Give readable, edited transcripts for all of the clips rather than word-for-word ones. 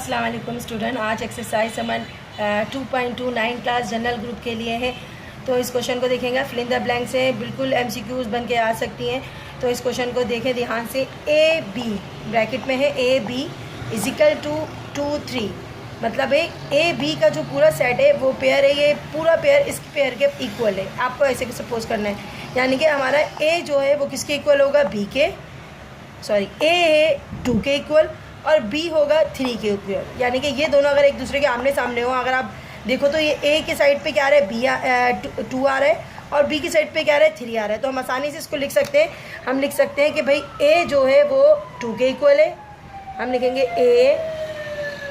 अस्सलाम वालेकुम स्टूडेंट। आज एक्सरसाइज समन 2.29 क्लास जनरल ग्रुप के लिए है। तो इस क्वेश्चन को देखेंगे, फिल इन द ब्लैंक से बिल्कुल MCQs बन के आ सकती हैं। तो इस क्वेश्चन को देखें ध्यान से। AB ब्रैकेट में है, AB इजिकल टू 2 3, मतलब AB का जो पूरा सेट है वो पेयर है, ये पूरा पेयर इस पेयर के इक्वल है। आपको ऐसे सपोज करना है, यानी कि हमारा A जो है वो किसके इक्वल होगा, B के, सॉरी A है 2 के इक्वल और B होगा 3 के इक्वल। यानी कि ये दोनों अगर एक दूसरे के आमने सामने हो, अगर आप देखो तो ये A के साइड पे क्या आ रहा है, B 2 आ रहा है और B की साइड पे क्या आ रहा है, 3 आ रहा है। तो हम आसानी से इसको लिख सकते हैं। हम लिख सकते हैं कि भाई A जो है वो 2 के इक्वल है। हम लिखेंगे A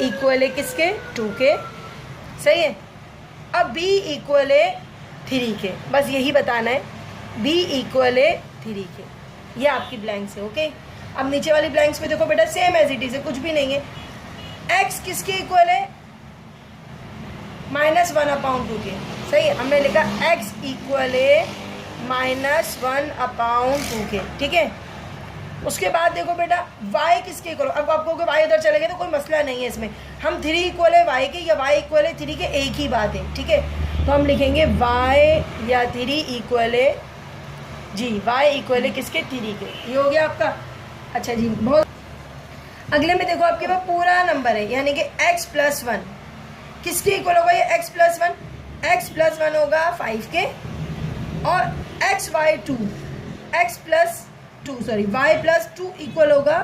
इक्वल है किसके, 2 के, सही है। अब B इक्वल है 3 के, बस यही बताना है, B इक्वल है 3 के। ये आपकी ब्लैंक्स है, ओके। अब नीचे वाली ब्लैंक्स में देखो बेटा, सेम एज इट इज है, कुछ भी नहीं है। x किसके इक्वल है, -1/2 के, सही है। हमने लिखा x इक्वल है -1/2 के, ठीक है। उसके बाद देखो बेटा y किसके इक्वल, अब आपको y उधर चले गए तो कोई मसला नहीं है इसमें। हम 3 इक्वल है y के या y इक्वल है 3 के, एक ही बात है, ठीक है। तो हम लिखेंगे y या 3 इक्वल है जी, y इक्वल है किसके, 3 के। ये हो गया आपका। अच्छा जी, बहुत अगले में देखो आपके पास पूरा नंबर है, यानी कि x + 1 किसके इक्वल होगा, ये x + 1 होगा 5 के और y + 2 इक्वल होगा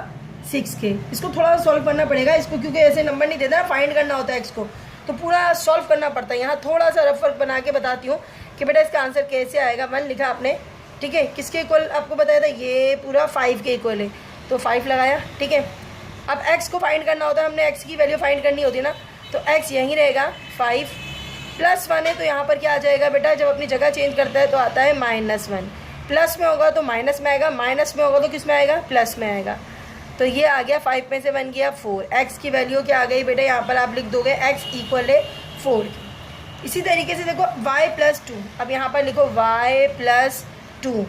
6 के। इसको थोड़ा सॉल्व करना पड़ेगा इसको, क्योंकि ऐसे नंबर नहीं देता, फाइंड करना होता है x को, तो पूरा सॉल्व करना पड़ता है। यहाँ थोड़ा सा रफ वर्क बना के बताती हूँ कि बेटा इसका आंसर कैसे आएगा। 1 लिखा आपने, ठीक है। किसके इक्वल आपको बताया था, ये पूरा 5 के इक्वल है, तो 5 लगाया, ठीक है। अब x को फाइंड करना होता है, हमने x की वैल्यू फाइंड करनी होती है ना, तो x यहीं रहेगा 5 + 1 है, तो यहाँ पर क्या आ जाएगा बेटा, जब अपनी जगह चेंज करता है तो आता है -1। प्लस में होगा तो माइनस में आएगा, माइनस में होगा तो किस में आएगा, प्लस में आएगा। तो ये आ गया 5 में से 1 गया 4। x की वैल्यू क्या आ गई बेटा, यहाँ पर आप लिख दोगे x इक्वल है 4। इसी तरीके से देखो y + 2, अब यहाँ पर लिखो y + 2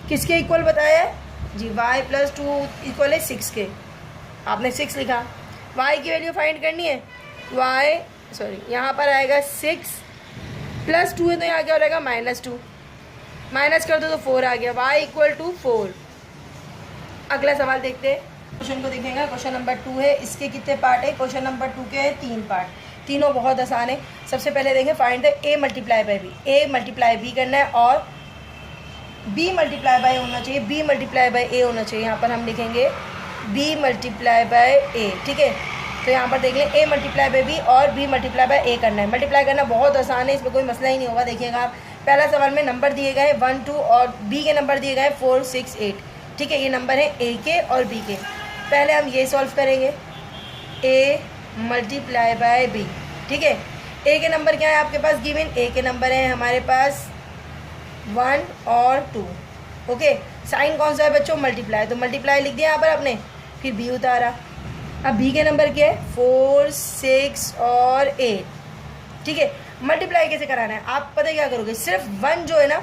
किसके इक्वल बताया है जी, y + 2 इक्वल है 6 के। आपने 6 लिखा। y की वैल्यू फाइंड करनी है, यहाँ पर आएगा 6 + 2 है, तो यहाँ क्या हो जाएगा, -2, माइनस कर दो तो 4 आ गया, y = 4। अगला सवाल देखते हैं, क्वेश्चन को देखेंगे। क्वेश्चन नंबर 2 है, इसके कितने पार्ट है, क्वेश्चन नंबर 2 के 3 पार्ट, तीनों बहुत आसान है। सबसे पहले देखें, find the a × b, a × b करना है और b × होना चाहिए, b × a होना चाहिए। यहाँ पर हम लिखेंगे b × a, ठीक है। तो यहाँ पर देख लें a × b और b × a करना है। मल्टीप्लाई करना बहुत आसान है, इसमें कोई मसला ही नहीं होगा। देखिएगा आप, पहला सवाल में नंबर दिए गए 1 2 और b के नंबर दिए गए 4 6 8, ठीक है। ये नंबर है a के और b के। पहले हम ये सॉल्व करेंगे, a × b, ठीक है। a के नंबर क्या है आपके पास गिवन, a के नंबर है हमारे पास 1 और 2, ओके। साइन कौन सा है बच्चों, मल्टीप्लाई, तो मल्टीप्लाई लिख दिया यहाँ पर आपने, फिर b उतारा। अब b के नंबर क्या है 4 6 और 8, ठीक है। मल्टीप्लाई कैसे कराना है, आप पता क्या करोगे, सिर्फ 1 जो है ना,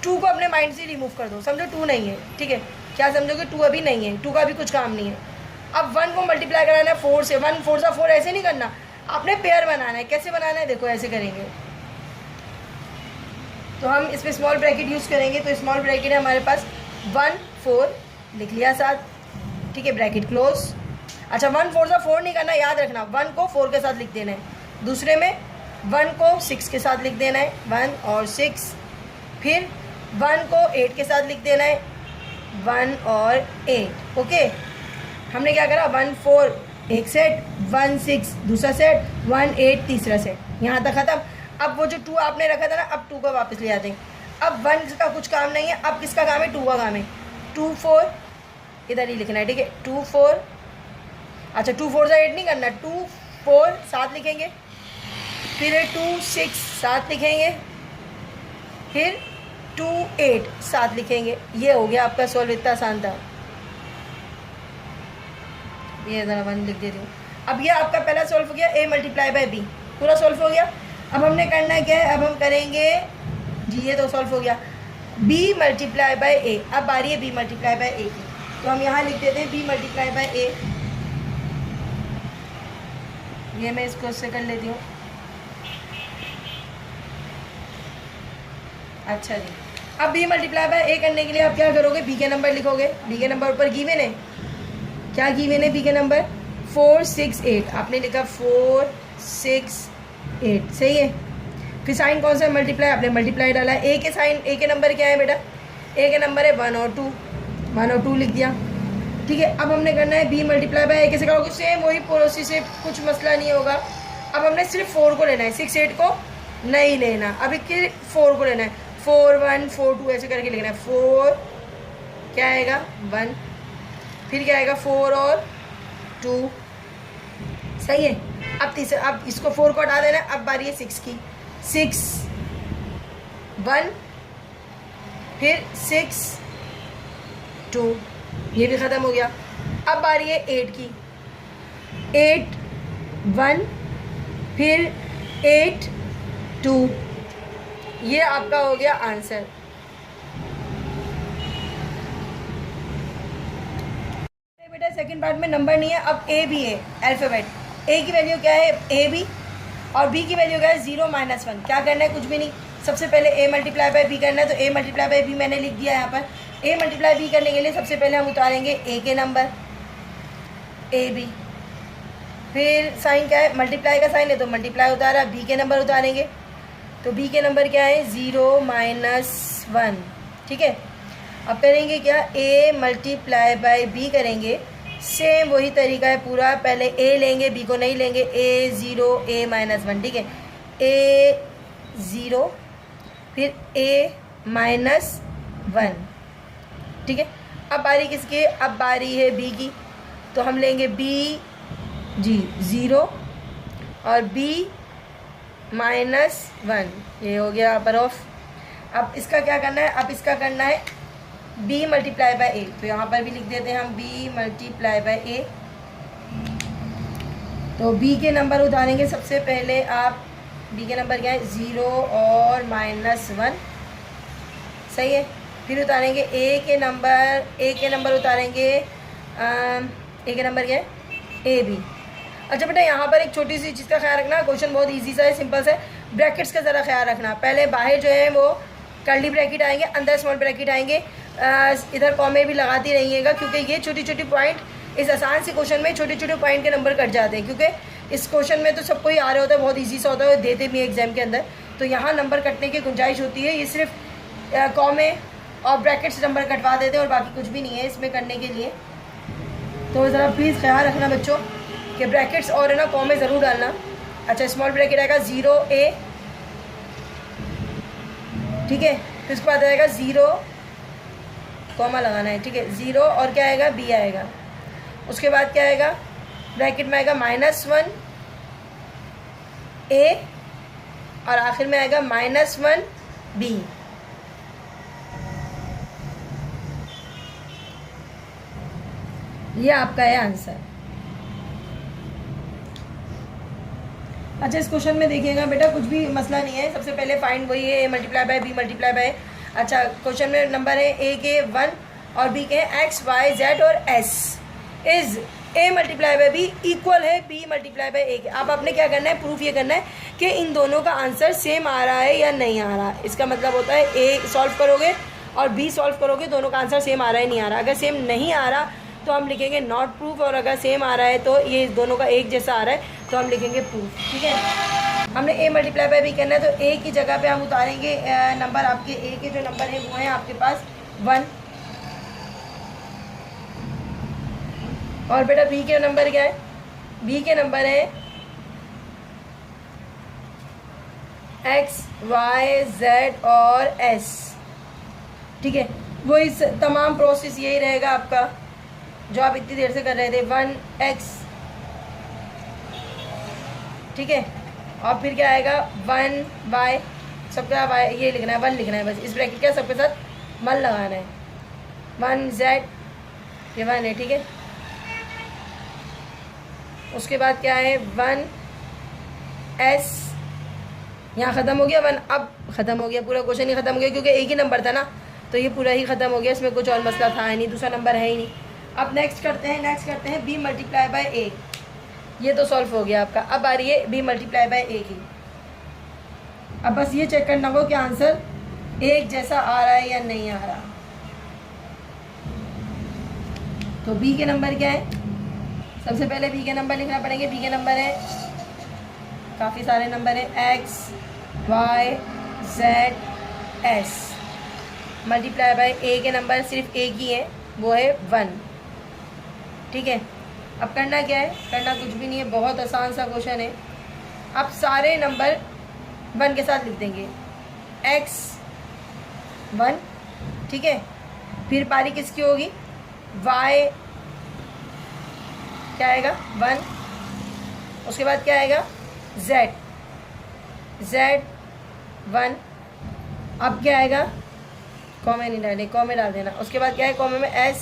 2 को अपने माइंड से रिमूव कर दो, समझो 2 नहीं है, ठीक है। क्या समझोगे, 2 अभी नहीं है, 2 का भी कुछ काम नहीं है। अब 1 को मल्टीप्लाई कराना है 4 से, 1 4 सा 4, ऐसे नहीं करना, आपने पेयर बनाना है। कैसे बनाना है, देखो ऐसे करेंगे। तो हम इसमें स्मॉल ब्रैकेट यूज़ करेंगे, तो स्मॉल ब्रैकेट है हमारे पास 1 4 लिख लिया साथ, ठीक है, ब्रैकेट क्लोज। अच्छा 1 4 सा 4 नहीं करना, याद रखना 1 को 4 के साथ लिख देना है, दूसरे में 1 को 6 के साथ लिख देना है, 1 और 6, फिर 1 को 8 के साथ लिख देना है, 1 और 8, ओके। हमने क्या करा, 1 4 एक सेट, 1 6 दूसरा सेट, 1 8 तीसरा सेट, यहाँ तक ख़त्म। अब वो जो 2 आपने रखा था ना, अब 2 को वापस ले आते हैं। अब 1 का कुछ काम नहीं है, अब किसका काम है, 2 का काम है। 2 4 इधर ही लिखना है, ठीक है, 2 4, अच्छा 2 4 से 8 नहीं करना, 2 4 साथ लिखेंगे, फिर 2 6 साथ लिखेंगे, फिर 2 8 साथ लिखेंगे। ये हो गया आपका सॉल्व, इतना आसान था। ये ज़रा 1 लिख देती हूँ। अब ये आपका पहला सॉल्व हो गया, a × b पूरा सॉल्व हो गया। अब हमने करना है क्या है, अब हम करेंगे जी, ये तो सॉल्व हो गया, b × a। अब बारी है b × a की, तो हम यहाँ लिख देते हैं b × a, ये मैं इसको उससे कर लेती हूँ। अच्छा जी, अब b मल्टीप्लाई बाय a करने के लिए आप क्या करोगे, b के नंबर लिखोगे। b के नंबर ऊपर गिवन है, क्या गिवन है b के नंबर 4 6 8, आपने लिखा 4 6 8, सही है। फिर साइन कौन सा मल्टीप्लाई, आपने मल्टीप्लाई डाला। a के साइन, a के नंबर क्या है बेटा, a के नंबर है 1 और 2, 1 और 2 लिख दिया, ठीक है। अब हमने करना है b मल्टीप्लाई बाय a, कैसे करोगे, सेम वही प्रोसेस से, कुछ मसला नहीं होगा। अब हमने सिर्फ 4 को लेना है, 6 8 को नहीं लेना, अभी 4 को लेना है। 4 1 4 2 ऐसे करके लिखना है। 4 क्या आएगा 1, फिर क्या आएगा 4 और 2, सही है। अब तीसरा, अब इसको 4 को हटा देना है। अब बारी है 6 की, 6 1 फिर 6 2, ये भी ख़त्म हो गया। अब बारी है 8 की, 8 1 फिर 8 2, ये आपका हो गया आंसर। बेटा सेकंड पार्ट में नंबर नहीं है, अब ए भी है अल्फ़ाबेट। ए की वैल्यू क्या है ए बी, और बी की वैल्यू क्या है 0 -1। क्या करना है, कुछ भी नहीं, सबसे पहले ए मल्टीप्लाई बाय बी करना है, तो ए मल्टीप्लाई बाय बी मैंने लिख दिया यहाँ पर। ए मल्टीप्लाई बी करने के लिए सबसे पहले हम उतारेंगे ए के नंबर ए बी, फिर साइन क्या है, मल्टीप्लाई का साइन है तो मल्टीप्लाई उतारा, बी के नंबर उतारेंगे, तो b के नंबर क्या है 0 -1, ठीक है। अब करेंगे क्या, a मल्टीप्लाई बाय b करेंगे, सेम वही तरीका है पूरा। पहले a लेंगे, b को नहीं लेंगे, a 0 a -1, ठीक है। a 0 फिर a -1, ठीक है। अब बारी किसकी, अब बारी है b की, तो हम लेंगे b जी 0 और b -1, ये हो गया अपर ऑफ। अब इसका क्या करना है, अब इसका करना है b मल्टीप्लाई बाय a, तो यहाँ पर भी लिख देते हैं हम b मल्टीप्लाई बाय a। तो b के नंबर उतारेंगे सबसे पहले आप, b के नंबर क्या है 0 और -1, सही है। फिर उतारेंगे a के नंबर उतारेंगे, a के नंबर क्या है a b। अच्छा बेटा यहाँ पर एक छोटी सी चीज़ का ख्याल रखना, क्वेश्चन बहुत इजी सा है, सिंपल सा है। ब्रैकेट्स का ज़रा ख्याल रखना, पहले बाहर जो है वो कर्ली ब्रैकेट आएंगे, अंदर स्मॉल ब्रैकेट आएंगे, इधर कॉमे भी लगाती रहिएगा, क्योंकि ये छोटी छोटी पॉइंट इस आसान से क्वेश्चन में छोटे छोटे पॉइंट के नंबर कट जाते हैं, क्योंकि इस क्वेश्चन में तो सबको ही आ रहा होता है, बहुत ईजी सा होता है, देते भी एग्जाम के अंदर, तो यहाँ नंबर कटने की गुंजाइश होती है। ये सिर्फ कॉमे और ब्रैकेट से नंबर कटवा देते हैं और बाकी कुछ भी नहीं है इसमें करने के लिए। तो ज़रा प्लीज़ ख्याल रखना बच्चों कि ब्रैकेट्स और है ना कॉमे ज़रूर डालना। अच्छा, स्मॉल ब्रैकेट आएगा 0 a, ठीक है। फिर उसके बाद आएगा 0 कॉमा लगाना है, ठीक है, 0 और क्या आएगा b आएगा। उसके बाद क्या आएगा, ब्रैकेट में आएगा -1 a और आखिर में आएगा -1 b। ये आपका है आंसर। अच्छा, इस क्वेश्चन में देखिएगा बेटा, कुछ भी मसला नहीं है, सबसे पहले फाइंड वही है a multiply by b multiply by. अच्छा, क्वेश्चन में नंबर है a के 1 और b के x y z और s is a multiply by b equal है b मल्टीप्लाई बाय a के। अब आपने क्या करना है, प्रूफ ये करना है कि इन दोनों का आंसर सेम आ रहा है या नहीं आ रहा। इसका मतलब होता है a सॉल्व करोगे और b सॉल्व करोगे, दोनों का आंसर सेम आ रहा है नहीं आ रहा। अगर सेम नहीं आ रहा तो हम लिखेंगे नॉट प्रूफ, और अगर सेम आ रहा है तो ये दोनों का एक जैसा आ रहा है तो हम लिखेंगे प्रूफ, ठीक है। हमने a मल्टीप्लाई बाय b करना है, तो a की जगह पे हम उतारेंगे नंबर, आपके a के जो नंबर है वो है आपके पास 1, और बेटा b के नंबर क्या है, b के नंबर है x y z और s, ठीक है। वो इस तमाम प्रोसेस यही रहेगा आपका जो आप इतनी देर से कर रहे थे, 1x, ठीक है, और फिर क्या आएगा 1y, सबका y ये लिखना है, 1 लिखना है बस, इस ब्रैकेट का सबके साथ 1 लगाना है, 1z ये 1 है, ठीक है। उसके बाद क्या है 1s, यहाँ ख़त्म हो गया 1, अब ख़त्म हो गया पूरा क्वेश्चन ही ख़त्म हो गया, क्योंकि एक ही नंबर था ना, तो ये पूरा ही ख़त्म हो गया, इसमें कुछ और मसला था ही नहीं, दूसरा नंबर है ही नहीं। अब नेक्स्ट करते हैं b मल्टीप्लाई बाय a। ये तो सॉल्व हो गया आपका। अब आ रही है b मल्टीप्लाई बाय a की। अब बस ये चेक करना होगा कि आंसर एक जैसा आ रहा है या नहीं आ रहा। तो b के नंबर क्या है, सबसे पहले b के नंबर लिखना पड़ेंगे। b के नंबर है, काफ़ी सारे नंबर हैं, x y z s multiply by a के नंबर सिर्फ एक ही है, वो है 1। ठीक है, अब करना क्या है, करना कुछ भी नहीं है, बहुत आसान सा क्वेश्चन है। अब सारे नंबर 1 के साथ लिख देंगे, x 1, ठीक है। फिर पारी किसकी होगी, y क्या आएगा 1, उसके बाद क्या आएगा z 1। अब क्या आएगा, कॉमे नहीं डाले, कॉमे डाल देना। उसके बाद क्या है, कॉमे में s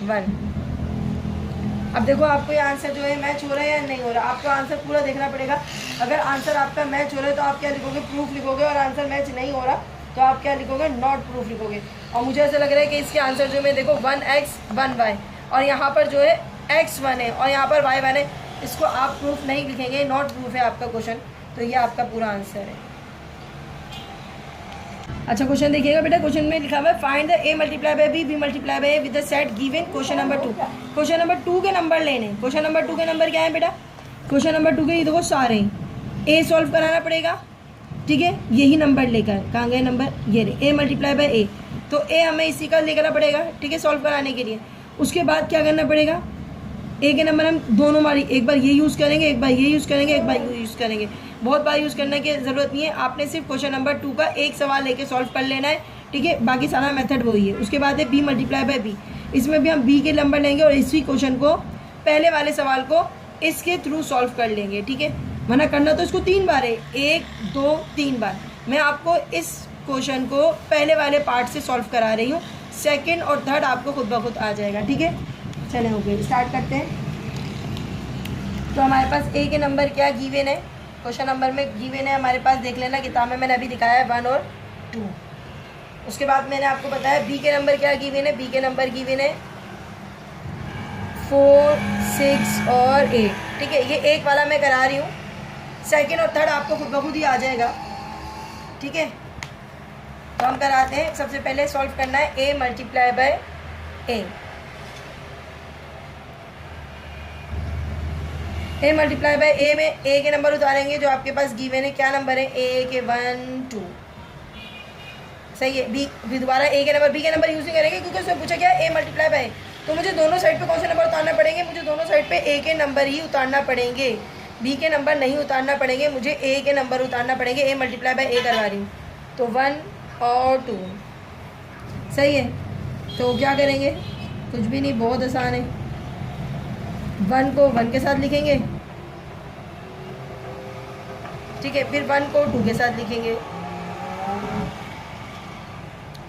1। अब देखो आपको ये आंसर जो है मैच हो रहा है या नहीं हो रहा, आपको आंसर पूरा देखना पड़ेगा। अगर आंसर आपका मैच हो रहा है तो आप क्या लिखोगे, प्रूफ लिखोगे, और आंसर मैच नहीं हो रहा तो आप क्या लिखोगे, नॉट प्रूफ लिखोगे। और मुझे ऐसा लग रहा है कि इसके आंसर जो मैं देखो 1x 1y, और यहाँ पर जो है x 1 है और यहाँ पर y 1 है, इसको आप प्रूफ नहीं लिखेंगे, नॉट प्रूफ है आपका क्वेश्चन। तो ये आपका पूरा आंसर है। अच्छा क्वेश्चन देखिएगा बेटा, क्वेश्चन में लिखा हुआ है find the a multiply by b multiply by a with the set given question number 2। Question number 2 के नंबर लेने, क्वेश्चन नंबर 2 के नंबर क्या है बेटा, क्वेश्चन नंबर 2 के ये देखो सारे a सॉल्व कराना पड़ेगा, ठीक है। यही नंबर लेकर, कहाँ गए नंबर, ये रहे, a मल्टीप्लाई बाय a, तो a हमें इसी का लेकर पड़ेगा, ठीक है, सॉल्व कराने के लिए। उसके बाद क्या करना पड़ेगा, a के नंबर हम दोनों बारी, एक बार ये यूज़ करेंगे, एक बार ये यूज़ करेंगे, एक बार ये यूज़ करेंगे, बहुत बार यूज़ करने की ज़रूरत नहीं है। आपने सिर्फ क्वेश्चन नंबर 2 का एक सवाल लेके सॉल्व कर लेना है, ठीक है, बाकी सारा मेथड वही है। उसके बाद है b मल्टीप्लाई बाय b, इसमें भी हम b के नंबर लेंगे और इसी क्वेश्चन को, पहले वाले सवाल को इसके थ्रू सॉल्व कर लेंगे, ठीक है। वरना करना तो इसको 3 बार है, 1 2 3 बार। मैं आपको इस क्वेश्चन को पहले वाले पार्ट से सॉल्व करा रही हूँ, सेकेंड और थर्ड आपको खुद ब खुद आ जाएगा, ठीक है। चले ओके स्टार्ट करते हैं। तो हमारे पास a के नंबर क्या गिवन है, क्वेश्चन नंबर में गिवन है हमारे पास, देख लेना किताब में मैंने अभी दिखाया है 1 और 2। उसके बाद मैंने आपको बताया b के नंबर क्या गिवन है, b के नंबर गिवन है 4 6 और 8, ठीक है। ये एक वाला मैं करा रही हूँ, सेकेंड और थर्ड आपको खुद ब खुद ही आ जाएगा, ठीक है। तो हम कराते हैं, सबसे पहले सॉल्व करना है a multiply by a। a multiply by a में a के नंबर उतारेंगे जो आपके पास गिवन है, क्या नंबर है, a के 1 2, सही है। b दोबारा a के नंबर, b के नंबर यूज नहीं करेंगे क्योंकि उसमें पूछा क्या a मल्टीप्लाई बाय, तो मुझे दोनों साइड पे कौन से नंबर उतारना पड़ेंगे, मुझे दोनों साइड पे a के नंबर ही उतारना पड़ेंगे, b के नंबर नहीं उतारना पड़ेंगे, मुझे a के नंबर उतारना पड़ेंगे। a मल्टीप्लाई बाय a करवा रही हूँ, तो 1 और 2, सही है। तो क्या करेंगे, कुछ भी नहीं, बहुत आसान है। 1 को 1 के साथ लिखेंगे, ठीक है, फिर 1 को 2 के साथ लिखेंगे,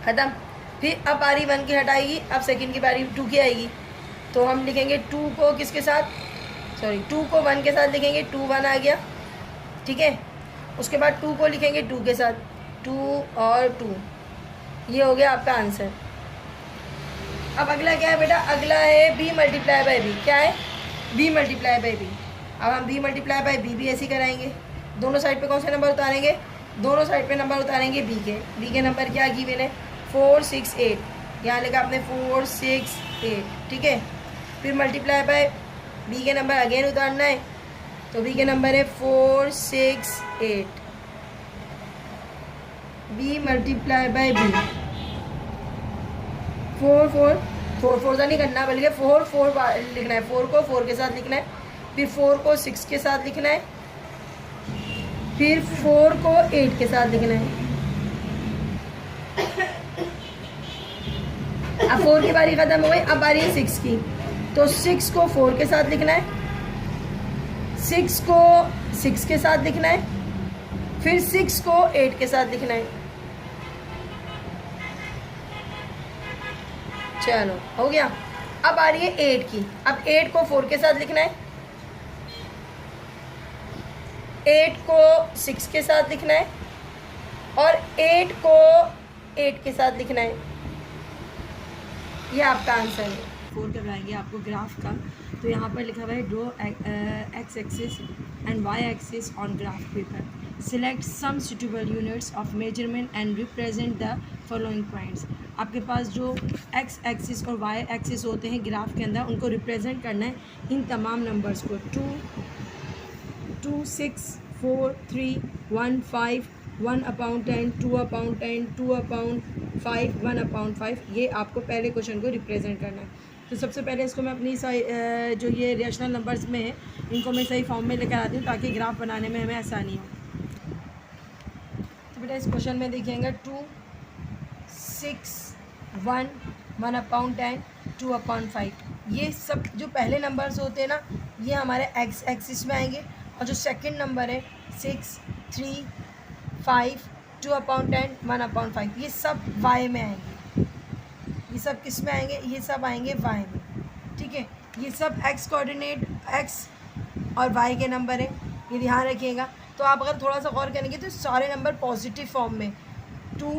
खत्म। फिर अब बारी 1 की हटाएगी, अब सेकंड की बारी 2 की आएगी, तो हम लिखेंगे 2 को किसके साथ, सॉरी 2 को 1 के साथ लिखेंगे, 2 1 आ गया, ठीक है। उसके बाद 2 को लिखेंगे 2 के साथ, 2 और 2, ये हो गया आपका आंसर। अब अगला क्या है बेटा, अगला है b मल्टीप्लाई बाय b, क्या है, b मल्टीप्लाई बाय b। अब हम b मल्टीप्लाई बाय b भी ऐसे ही कराएंगे, दोनों साइड पे कौन से नंबर उतारेंगे, दोनों साइड पे नंबर उतारेंगे b के नंबर क्या गिवन है 4 6 8, यहाँ लिखा आपने 4 6 8, ठीक है। फिर मल्टीप्लाई बाय b के नंबर अगेन उतारना है, तो b के नंबर है 4 6 8, b मल्टीप्लाई बाय b, 4 4 4 4 नहीं करना, बल्कि 4 4 लिखना है, 4 को 4 के साथ लिखना है, फिर 4 को 6 के साथ लिखना है, फिर 4 को 8 के साथ लिखना है। अब 4 की बारी खत्म हो गई, अब बारी है 6 की, तो 6 को 4 के साथ लिखना है, 6 को 6 के साथ लिखना है, फिर 6 को 8 के साथ लिखना है। चलो हो गया। अब आ रही है 8 की, अब 8 को 4 के साथ लिखना है, 8 को 6 के साथ लिखना है, और 8 को 8 के साथ लिखना है। ये आपका आंसर है। 4 करवाएंगे आपको ग्राफ का। तो यहाँ पर लिखा हुआ है draw X axis and Y axis on graph paper, select some suitable units of measurement and represent the following points. आपके पास जो एक्स एक्सिस और वाई एक्सिस होते हैं ग्राफ के अंदर, उनको रिप्रेजेंट करना है इन तमाम नंबर्स को। 2, 6, 4, 3, 1, 5, 1/10, 2/10, 2/5, 1/5, ये आपको पहले क्वेश्चन को रिप्रेजेंट करना है। तो सबसे पहले इसको मैं अपनी जो ये रेशनल नंबर्स में है इनको मैं सही फॉर्म में लेकर आती हूँ ताकि ग्राफ बनाने में हमें आसानी हो। तो बेटा इस क्वेश्चन में देखिएगा 2, 6, 1, 1/10, 2/5, ये सब जो पहले नंबर्स होते हैं ना, ये हमारे एक्स एक्सिस में आएंगे, और जो सेकंड नंबर है 6, 3, 5, 2/10, 1/5, ये सब वाई में आएंगे। ये सब किस में आएंगे? ये सब आएंगे वाई में, ठीक है। ये सब एक्स कोऑर्डिनेट, एक्स और वाई के नंबर है, ये ध्यान रखिएगा। तो आप अगर थोड़ा सा गौर करेंगे तो सारे नंबर पॉजिटिव फॉर्म में 2,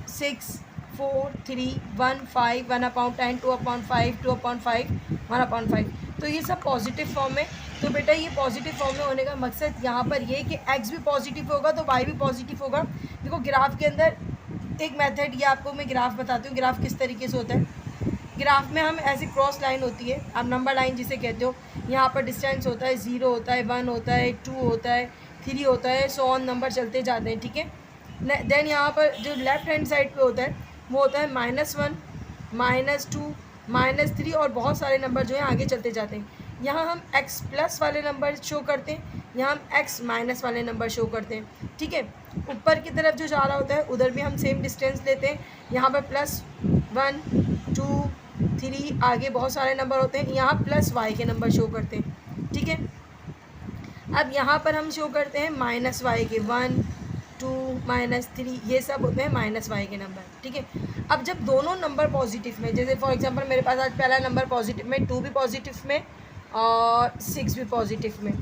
6, 4, 3, 1, 5, 1/10, 2/5, 2/5, 1/5, तो ये सब पॉजिटिव फॉर्म में। तो बेटा ये पॉजिटिव फॉर्म में होने का मकसद यहाँ पर ये कि एक्स भी पॉजिटिव होगा तो वाई भी पॉजिटिव होगा। देखो ग्राफ के अंदर एक मेथड, ये आपको मैं ग्राफ बताती हूँ ग्राफ किस तरीके से होता है। ग्राफ में हम ऐसी क्रॉस लाइन होती है, आप नंबर लाइन जिसे कहते हो, यहाँ पर डिस्टेंस होता है 0 होता है, 1 होता है, 2 होता है, 3 होता है, सो ऑन नंबर चलते जाते हैं, ठीक है। देन यहाँ पर जो लेफ्ट हैंड साइड पे होता है वो होता है -1, -2, -3 और बहुत सारे नंबर जो है आगे चलते जाते हैं। यहाँ हम x प्लस वाले नंबर शो करते हैं, यहाँ हम x माइनस वाले नंबर शो करते हैं, ठीक है। ऊपर की तरफ जो जा रहा होता है उधर भी हम सेम डिस्टेंस लेते हैं, यहाँ पर +1, 2, 3 आगे बहुत सारे नंबर होते हैं, यहाँ +y के नंबर शो करते हैं, ठीक है। अब यहाँ पर हम शो करते हैं -y के 1, 2, -3, ये सब होते हैं -y के नंबर, ठीक है। अब जब दोनों नंबर पॉजिटिव में, जैसे फॉर एग्जांपल मेरे पास आज पहला नंबर पॉजिटिव में, 2 भी पॉजिटिव में और 6 भी पॉजिटिव में,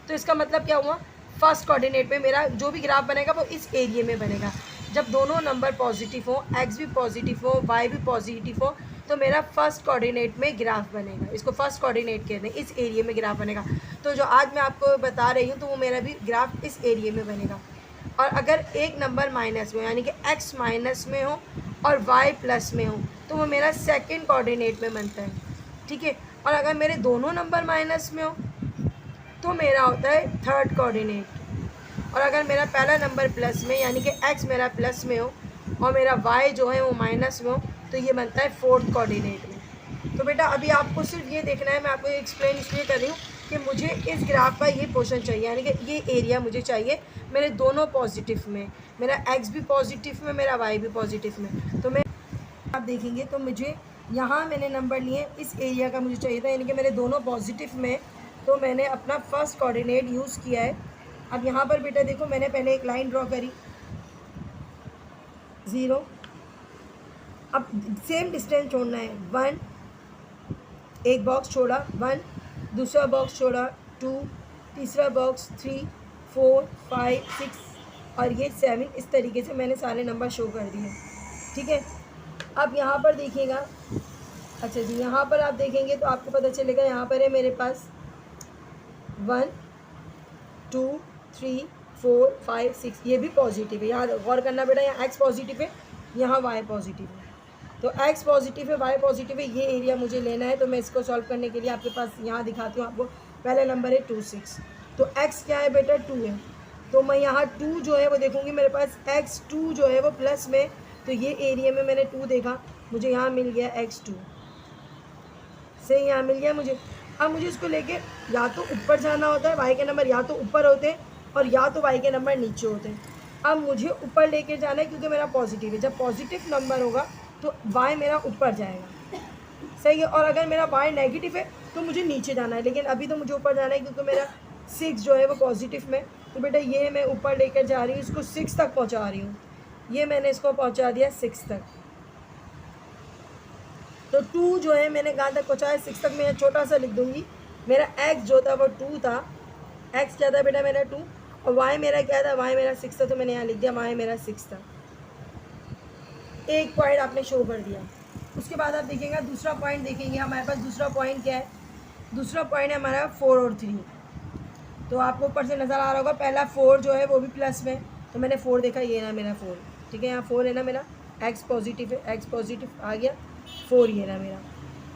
तो इसका मतलब क्या हुआ, फर्स्ट कोऑर्डिनेट में मेरा जो भी ग्राफ बनेगा वो इस एरिया में बनेगा। जब दोनों नंबर पॉजिटिव हो, एक्स भी पॉजिटिव हो, वाई भी पॉजिटिव हो, तो मेरा फर्स्ट कोऑर्डिनेट में ग्राफ बनेगा, इसको फर्स्ट कोऑर्डिनेट कहते हैं, इस एरिया में ग्राफ बनेगा। तो जो आज मैं आपको बता रही हूँ तो वो मेरा भी ग्राफ इस एरिया में बनेगा। और अगर एक नंबर माइनस में, यानी कि एक्स माइनस में हो और वाई प्लस में हो, तो वो मेरा सेकंड कोऑर्डिनेट में बनता है, ठीक है। और अगर मेरे दोनों नंबर माइनस में हो तो मेरा होता है थर्ड कोऑर्डिनेट। और अगर मेरा पहला नंबर प्लस में, यानी कि एक्स मेरा प्लस में हो और मेरा वाई जो है वो माइनस में हो, तो ये बनता है फोर्थ कोऑर्डिनेट में। तो बेटा अभी आपको सिर्फ ये देखना है, मैं आपको एक्सप्लेन इसलिए कर रही हूँ कि मुझे इस ग्राफ का ये पोर्शन चाहिए, यानी कि ये एरिया मुझे चाहिए मेरे दोनों पॉजिटिव में, मेरा एक्स भी पॉजिटिव में, मेरा वाई भी पॉजिटिव में। तो मैं आप देखेंगे तो मुझे यहाँ मैंने नंबर लिए, इस एरिया का मुझे चाहिए था, यानी कि मेरे दोनों पॉजिटिव में, तो मैंने अपना फर्स्ट कोऑर्डिनेट यूज़ किया है। अब यहाँ पर बेटा देखो मैंने पहले एक लाइन ड्रॉ करी 0, अब सेम डिस्टेंस छोड़ना है 1, एक बॉक्स छोड़ा 1, दूसरा बॉक्स छोड़ा 2, तीसरा बॉक्स 3, 4, 5, 6 और ये 7, इस तरीके से मैंने सारे नंबर शो कर दिए, ठीक है। अब यहाँ पर देखिएगा, अच्छा जी यहाँ पर आप देखेंगे तो आपको पता चलेगा, यहाँ पर है मेरे पास 1, 2, 3, 4, 5, 6, ये भी पॉजिटिव है। यहाँ गौर करना बेटा, यहाँ एक्स पॉजिटिव है, यहाँ वाई पॉजिटिव है। तो एक्स पॉजिटिव है, वाई पॉजिटिव है, ये एरिया मुझे लेना है। तो मैं इसको सॉल्व करने के लिए आपके पास यहाँ दिखाती हूँ आपको। पहला नंबर है 2, 6, तो एक्स क्या है बेटा 2 है, तो मैं यहाँ 2 जो है वो देखूँगी, मेरे पास x2 जो है वो प्लस में, तो ये एरिया में मैंने 2 देखा, मुझे यहाँ मिल गया x2 से, यहाँ मिल गया मुझे। अब मुझे इसको लेके या तो ऊपर जाना होता है, y के नंबर या तो ऊपर होते हैं और या तो y के नंबर नीचे होते हैं। अब मुझे ऊपर लेके जाना है क्योंकि मेरा पॉजिटिव है, जब पॉजिटिव नंबर होगा तो y मेरा ऊपर जाएगा, सही है। और अगर मेरा y नेगेटिव है तो मुझे नीचे जाना है, लेकिन अभी तो मुझे ऊपर जाना है क्योंकि मेरा 6 जो है वो पॉजिटिव में। तो बेटा ये मैं ऊपर लेकर जा रही हूँ, इसको 6 तक पहुँचा रही हूँ, ये मैंने इसको पहुँचा दिया 6 तक। तो 2 जो है मैंने कहाँ तक पहुँचाया, 6 तक। मैं छोटा सा लिख दूँगी, मेरा x जो था वो 2 था, x क्या था बेटा मेरा 2, और y मेरा क्या था, y मेरा 6 था, तो मैंने यहाँ लिख दिया y मेरा 6 था। एक पॉइंट आपने शो कर दिया। उसके बाद आप देखेंगे दूसरा पॉइंट देखेंगे, हमारे पास दूसरा पॉइंट क्या है, दूसरा पॉइंट है हमारा 4 और 3। तो आपको ऊपर से नज़र आ रहा होगा, पहला 4 जो है वो भी प्लस में, तो मैंने 4 देखा, ये ना मेरा 4, ठीक है, यहाँ 4 है ना मेरा, एक्स पॉजिटिव है, एक्स पॉजिटिव आ गया, 4 ये ना मेरा।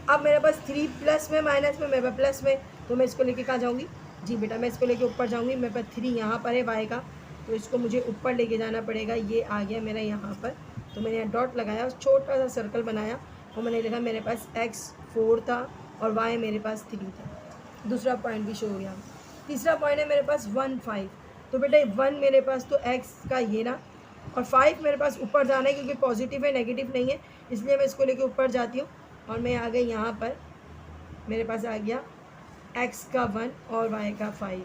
अब मेरे पास 3 प्लस में माइनस में, मेरे पास प्लस में, तो मैं इसको लेके कहाँ जाऊँगी, जी बेटा मैं इसको लेके ऊपर जाऊँगी। मेरे पास 3 यहाँ पर है वाई का, तो इसको मुझे ऊपर लेके जाना पड़ेगा, ये आ गया मेरा यहाँ पर। तो मैंने यहाँ डॉट लगाया, छोटा सा सर्कल बनाया और मैंने लिखा मेरे पास x 4 था और y मेरे पास 3 था। दूसरा पॉइंट भी शो हो गया। तीसरा पॉइंट है मेरे पास 1 5, तो बेटा 1 मेरे पास तो x का ये ना, और 5 मेरे पास ऊपर जाना है क्योंकि पॉजिटिव है नेगेटिव नहीं है, इसलिए मैं इसको लेके ऊपर जाती हूँ और मैं आ गई यहाँ पर, मेरे पास आ गया x का 1 और y का 5।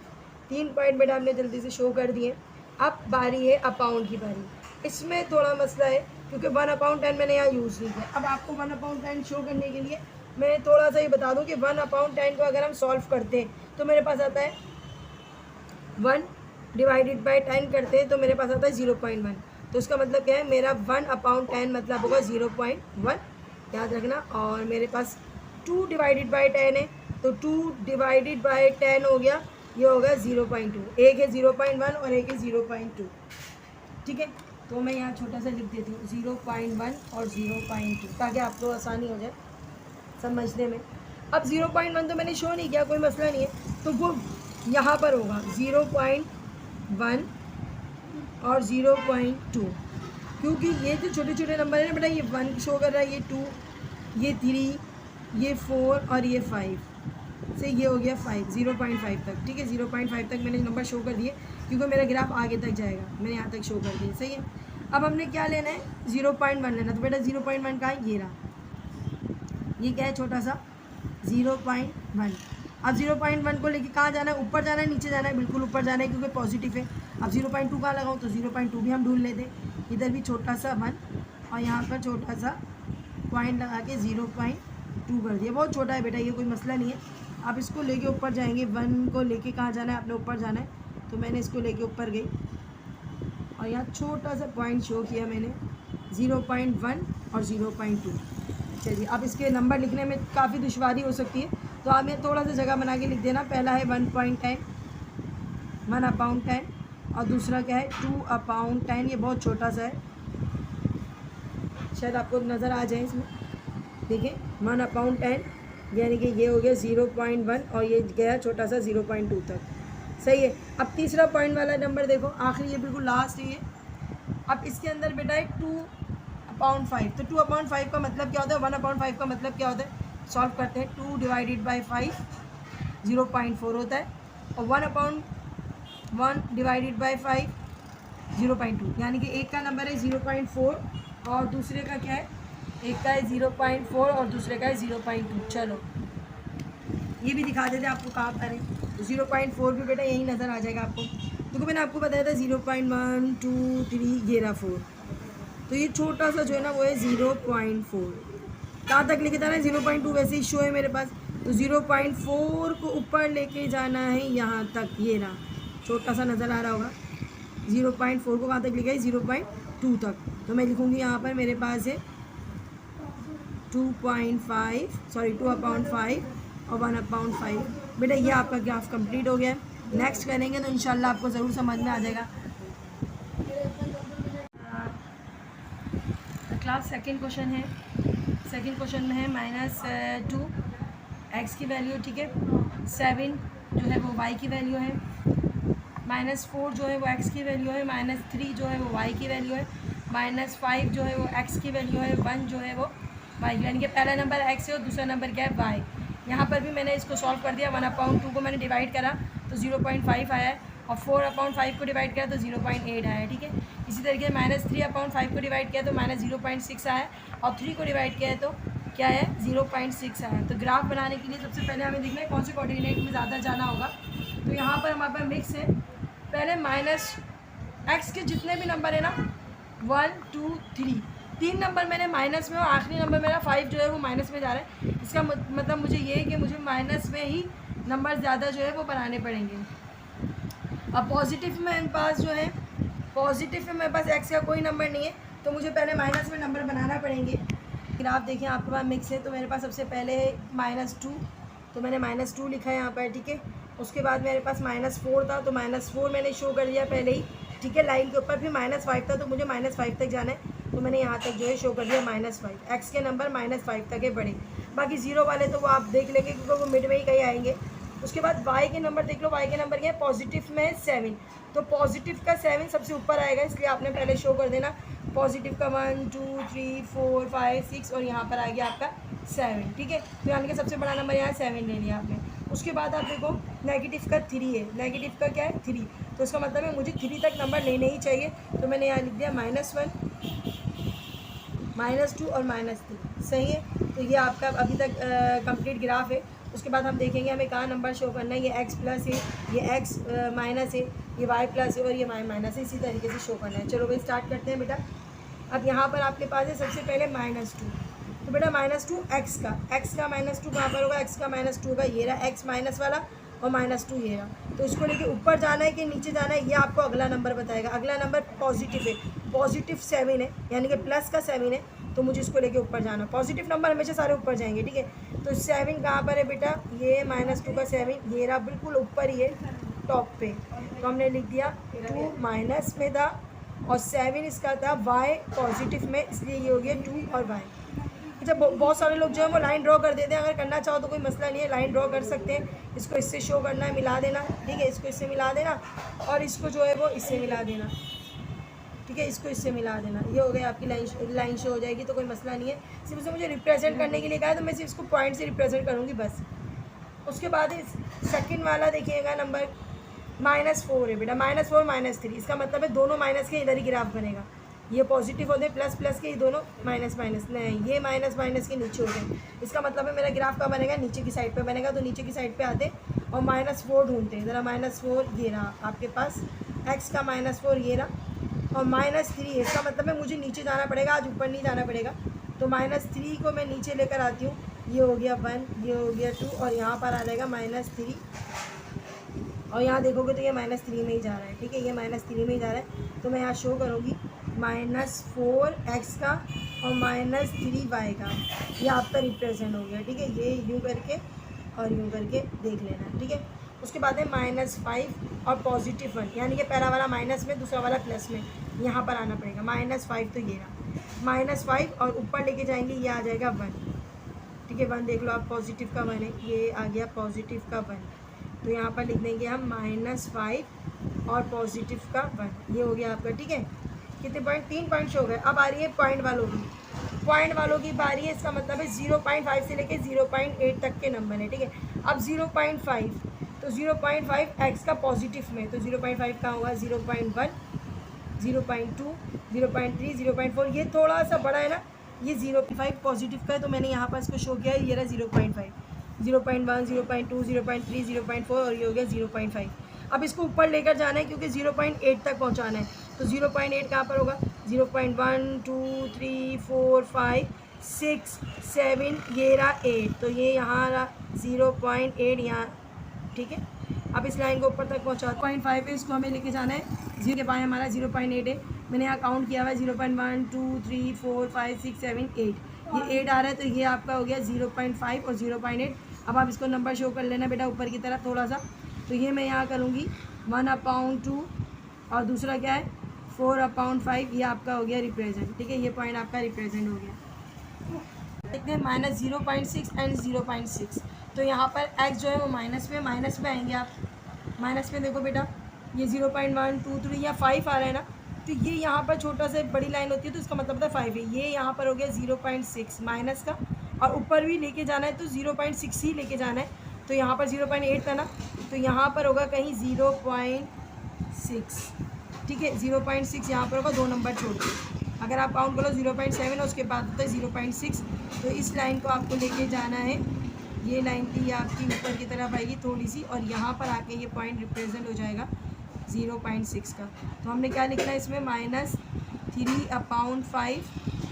3 पॉइंट बेटा हमने जल्दी से शो कर दिए। अब बारी है अपाउंड की बारी। इसमें थोड़ा मसला है क्योंकि 1/10 मैंने यहाँ यूज़ नहीं किया। अब आपको 1/10 शो करने के लिए मैं थोड़ा सा ये बता दूँ कि 1/10 को अगर हम सॉल्व करते हैं तो मेरे पास आता है 1 डिवाइडेड बाई 10 करते हैं तो मेरे पास आता है 0.1। तो इसका मतलब क्या है, मेरा 1/10 मतलब होगा 0.1, याद रखना। और मेरे पास 2 डिवाइडेड बाई 10 है, तो 2 डिवाइडेड बाई 10 हो गया, ये होगा 0.2। एक है 0.1 और एक है 0.2, ठीक है। तो मैं यहाँ छोटा सा लिख देती हूँ 0.1 और 0.2 ताकि आपको आसानी हो जाए समझने में। अब 0.1 तो मैंने शो नहीं किया, कोई मसला नहीं है, तो वो यहाँ पर होगा 0.1 और 0.2, क्योंकि ये जो छोटे छोटे नंबर है ना बेटा, ये 1 शो कर रहा है, ये 2, ये 3, ये 4 और ये 5 से ये हो गया 5, 0.5 तक, ठीक है। 0.5 तक मैंने नंबर शो कर दिए क्योंकि मेरा ग्राफ आगे तक जाएगा, मैंने यहाँ तक शो कर दिया, सही है। अब हमने क्या लेना है, 0.1 लेना, तो बेटा 0.1 का है, ये रहा, ये क्या है छोटा सा 0.1। अब 0.1 को लेके कहाँ जाना है, ऊपर जाना है नीचे जाना है, बिल्कुल ऊपर जाना है क्योंकि पॉजिटिव है। अब 0.2 कहाँ लगाऊँ, तो 0.2 भी हम ढूंढ लेते, इधर भी छोटा सा 1 और यहाँ पर छोटा सा पॉइंट लगा के 0.2 कर दिया, बहुत छोटा है बेटा, ये कोई मसला नहीं है। आप इसको लेके ऊपर जाएंगे, 1 को लेके कहाँ जाना है, आपने ऊपर जाना है, तो मैंने इसको लेके ऊपर गई और यहाँ छोटा सा पॉइंट शो किया मैंने 0.1 और 0.2। चलिए अब इसके नंबर लिखने में काफ़ी दुश्वारी हो सकती है, तो आप ये थोड़ा सा जगह बना के लिख देना। पहला है 1/10 और दूसरा क्या है 2/10, ये बहुत छोटा सा है, शायद आपको नज़र आ जाए इसमें, देखिए 1/10 यानी कि ये हो गया 0.1 और ये गया छोटा सा 0.2 तक, सही है। अब तीसरा पॉइंट वाला नंबर देखो, आखिरी ये बिल्कुल लास्ट है ये। अब इसके अंदर बेटा है 2/5, तो 2/5 का मतलब क्या होता है, 1/5 का मतलब क्या होता है, सॉल्व करते हैं। 2 डिवाइडेड बाई 5 0.4 होता है और 1/1 डिवाइडेड बाई 5 0.2, यानी कि एक का नंबर है 0.4 और दूसरे का क्या है, एक का है 0.4 और दूसरे का है 0.2। चलो ये भी दिखा देते आपको कहाँ पर है, तो 0.4 भी बेटा यही नज़र आ जाएगा आपको, क्योंकि मैंने आपको बताया था 0.1 2 3 ये रहा 4, तो ये छोटा सा जो है ना वो है 0.4। कहाँ तक लेके जाना है, 0.2 वैसे ही शो है मेरे पास, तो 0.4 को ऊपर लेके जाना है यहाँ तक, ये ना छोटा सा नज़र आ रहा होगा। 0.4 को कहाँ तक लेके आई, 0.2 तक, तो मैं लिखूँगी यहाँ पर मेरे पास है 2/5 और 1/5। बेटा ये आपका ग्राफ कंप्लीट हो गया है। नेक्स्ट करेंगे तो इंशाल्लाह आपको ज़रूर समझ में आ जाएगा। क्लास सेकंड क्वेश्चन है, सेकंड क्वेश्चन में है -2 x की वैल्यू, ठीक है, 7 जो है वो y की वैल्यू है, -4 जो है वो x की वैल्यू है, -3 जो है वो y की वैल्यू है, -5 जो है वो x की वैल्यू है, 1 जो है वो y, यानी कि पहला नंबर x है और दूसरा नंबर क्या है y। यहाँ पर भी मैंने इसको सॉल्व कर दिया, 1/2 को मैंने डिवाइड करा तो 0.5 आया है और 4/5 को डिवाइड किया तो 0.8 आया है, ठीक है। इसी तरीके से -3/5 को डिवाइड किया तो -0.6 आया और 3 को डिवाइड किया तो क्या है 0.6 आया। तो ग्राफ बनाने के लिए सबसे पहले हमें देखना है कौन से कोऑर्डिनेट में ज़्यादा जाना होगा। तो यहाँ पर हमारे पास मिक्स है, पहले -x के जितने भी नंबर है ना 1 2 3, 3 नंबर मैंने माइनस में और आखिरी नंबर मेरा 5 जो है वो माइनस में जा रहा है। इसका मतलब मुझे ये है कि मुझे माइनस में ही नंबर ज़्यादा जो है वो बनाने पड़ेंगे। अब पॉजिटिव में मेरे पास जो है, पॉजिटिव में मेरे पास x का कोई नंबर नहीं है, तो मुझे पहले माइनस में नंबर बनाना पड़ेंगे। ग्राफ देखें आपके पास मिक्स है, तो मेरे पास सबसे पहले है -2, तो मैंने -2 लिखा है यहाँ पर, ठीक है। उसके बाद मेरे पास -4 था, तो -4 मैंने शो कर दिया पहले ही, ठीक है, लाइन के ऊपर। फिर -5 था, तो मुझे -5 तक जाना है, तो मैंने यहाँ तक जो है शो कर दिया -5। एक्स के नंबर -5 तक है बड़े, बाकी जीरो वाले तो वो आप देख लेंगे क्योंकि वो मिड में ही कहीं आएंगे। उसके बाद वाई के नंबर देख लो, वाई के नंबर क्या है, पॉजिटिव में है 7, तो पॉजिटिव का 7 सबसे ऊपर आएगा, इसलिए आपने पहले शो कर देना पॉजिटिव का 1 2 3 4 5 6 और यहाँ पर आ गया आपका 7, ठीक है। तो यानी कि सबसे बड़ा नंबर यहाँ 7 ले लिया आपने। उसके बाद आप देखो नेगेटिव का 3 है, नेगेटिव का क्या है 3, तो इसका मतलब है मुझे 3 तक नंबर लेने ही चाहिए, तो मैंने यहाँ लिख दिया -1 -2 और -3, सही है। तो ये आपका अभी तक कंप्लीट ग्राफ है। उसके बाद हम देखेंगे हमें कहाँ नंबर शो करना है, ये x प्लस है, ये x माइनस है, ये y प्लस है और ये y माइनस है, इसी तरीके से शो करना है। चलो भाई स्टार्ट करते हैं बेटा। अब यहाँ पर आपके पास है सबसे पहले -2, तो बेटा -2 x का -2 कहाँ पर होगा, x का -2 होगा, ये रहा x माइनस वाला और -2 ये रहा। तो इसको लेके ऊपर जाना है कि नीचे जाना है, ये आपको अगला नंबर बताएगा। अगला नंबर पॉजिटिव है, पॉजिटिव 7 है, यानी कि प्लस का 7 है, तो मुझे इसको लेके ऊपर जाना है। पॉजिटिव नंबर हमेशा सारे ऊपर जाएंगे, ठीक है। तो 7 कहाँ पर है बेटा, ये -2 का 7 ये रहा, बिल्कुल ऊपर ही है टॉप पे, तो हमने लिख दिया 2 माइनस में था और 7 इसका था y पॉजिटिव में, इसलिए ये हो गया 2 और y। अच्छा, बहुत सारे लोग जो है वो लाइन ड्रॉ कर देते हैं, अगर करना चाहो तो कोई मसला नहीं है, लाइन ड्रॉ कर सकते हैं। इसको इससे शो करना है, मिला देना, ठीक है, इसको इससे मिला देना और इसको जो है वो इससे मिला देना, ठीक है, इसको इससे मिला देना, ये हो गया आपकी लाइन शो हो जाएगी, तो कोई मसला नहीं है। सिर्फ उसे मुझे रिप्रेजेंट करने के लिए कहा है, तो मैं सिर्फ इसको पॉइंट से रिप्रेजेंट करूँगी बस। उसके बाद सेकंड वाला देखिएगा नंबर -4 है बेटा, -4 -3, इसका मतलब है दोनों माइनस के इधर ही ग्राफ बनेगा। ये पॉजिटिव होते हैं, प्लस प्लस के, ये दोनों माइनस माइनस, नहीं ये माइनस माइनस के नीचे होते हैं। इसका मतलब है मेरा ग्राफ का बनेगा नीचे की साइड पे बनेगा, तो नीचे की साइड पे आते और -4 ढूंढते हैं। ज़रा -4 ये रहा आपके पास, x का -4 ये रहा और -3, इसका मतलब है मुझे नीचे जाना पड़ेगा, आज ऊपर नहीं जाना पड़ेगा। तो -3 को मैं नीचे लेकर आती हूँ, ये हो गया 1, ये हो गया 2 और यहाँ पर आ जाएगा -3 और यहाँ देखोगे तो ये -3 में ही जा रहा है, ठीक है, ये -3 में ही जा रहा है। तो मैं यहाँ शो करूँगी -4x का और -3y का, ये आपका रिप्रेजेंट हो गया, ठीक है। ये यूँ करके और यूँ करके देख लेना, ठीक है। उसके बाद है -5 और पॉजिटिव 1, यानी कि पहला वाला माइनस में, दूसरा वाला प्लस में, यहाँ पर आना पड़ेगा। -5 तो ये रहा, -5 और ऊपर लेके जाएंगे, ये आ जाएगा 1, ठीक है। 1 देख लो आप, पॉजिटिव का 1 है, ये आ गया पॉजिटिव का 1, तो यहाँ पर लिख देंगे हम -5 और पॉजिटिव का 1, ये हो गया आपका, ठीक है। कितने पॉइंट, 3 पॉइंट्स हो गए। अब आ रही है पॉइंट वालों की बारी है, इसका मतलब है 0.5 से लेके 0.8 तक के नंबर है, ठीक है। अब 0.5, तो 0.5 x का पॉजिटिव में, तो 0.5 कहाँ होगा, 0.1 0.2 0.3 0.4, ये थोड़ा सा बड़ा है ना, ये 0.5 पॉजिटिव का है, तो मैंने यहाँ पर इसको शो किया है, ये रहा 0.5 0.1 0.2 0.3 0.4 और ये हो गया 0.5। अब इसको ऊपर लेकर जाना है क्योंकि 0.8 तक पहुंचाना है, तो 0.8 कहाँ पर होगा, 0.1 2 3 4 5 6 7 ये रहा 8, तो ये यहाँ रहा 0.8 यहाँ, ठीक है। अब इस लाइन को ऊपर तक पहुँचा 0.5 है, इसको हमें लेके जाना है, 0 के बाएं हमारा 0.8 है, मैंने यहाँ काउंट किया हुआ है 0.1 2 3 4 5 6 7 8, ये 8 आ रहा है, तो ये आपका हो गया 0.5 और 0.8। अब आप इसको नंबर शो कर लेना बेटा ऊपर की तरफ थोड़ा सा, तो ये मैं यहाँ करूँगी 1/2 और दूसरा क्या है 4/5, ये आपका हो गया रिप्रेजेंट, ठीक है, ये पॉइंट आपका रिप्रेजेंट हो गया। देखते हैं -0.6 एंड 0.6, तो यहाँ पर x जो है वो माइनस में आएंगे आप, माइनस में देखो बेटा, ये 0.1 2 3 या 5 आ रहा है ना, तो ये यहाँ पर छोटा सा बड़ी लाइन होती है, तो इसका मतलब होता है 5 है, ये यहाँ पर हो गया 0.6 माइनस का, और ऊपर भी लेके जाना है तो 0.6 ही लेके जाना है, तो यहाँ पर 0.8 था ना, तो यहाँ पर होगा कहीं 0.6, ठीक है, 0.6 यहाँ पर होगा 2 नंबर छोड़ के, अगर आप काउंट करो 0.7 और उसके बाद होता है 0.6, तो इस लाइन को आपको लेके जाना है, ये लाइन थी ये आपकी ऊपर की तरफ आएगी थोड़ी सी, और यहाँ पर आके ये पॉइंट रिप्रेजेंट हो जाएगा 0.6 का। तो हमने क्या लिखना है इसमें, -3/5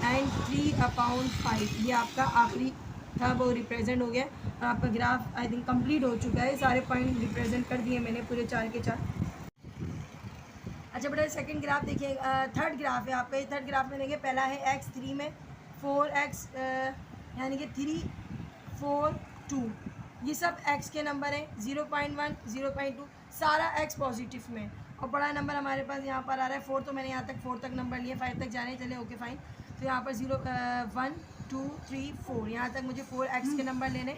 एंड 3/5, ये आपका आखिरी था वो रिप्रेजेंट हो गया, और आपका ग्राफ आई थिंक कंप्लीट हो चुका है, सारे पॉइंट रिप्रेजेंट कर दिए मैंने पूरे 4 के 4। अच्छा बेटा सेकंड ग्राफ देखिए, थर्ड ग्राफ है आपका, ये थर्ड ग्राफ में देखिए, पहला है x 3 में, 4x यानी कि 3 4 2, ये सब x के नंबर हैं। 0.1 0.2 सारा x पॉजिटिव में है। और बड़ा नंबर हमारे पास यहाँ पर आ रहा है 4, तो मैंने यहाँ तक 4 तक नंबर लिए, 5 तक जाने चले, ओके फाइन। तो यहाँ पर 1 2 3 4, यहाँ तक मुझे 4x के नंबर लेने।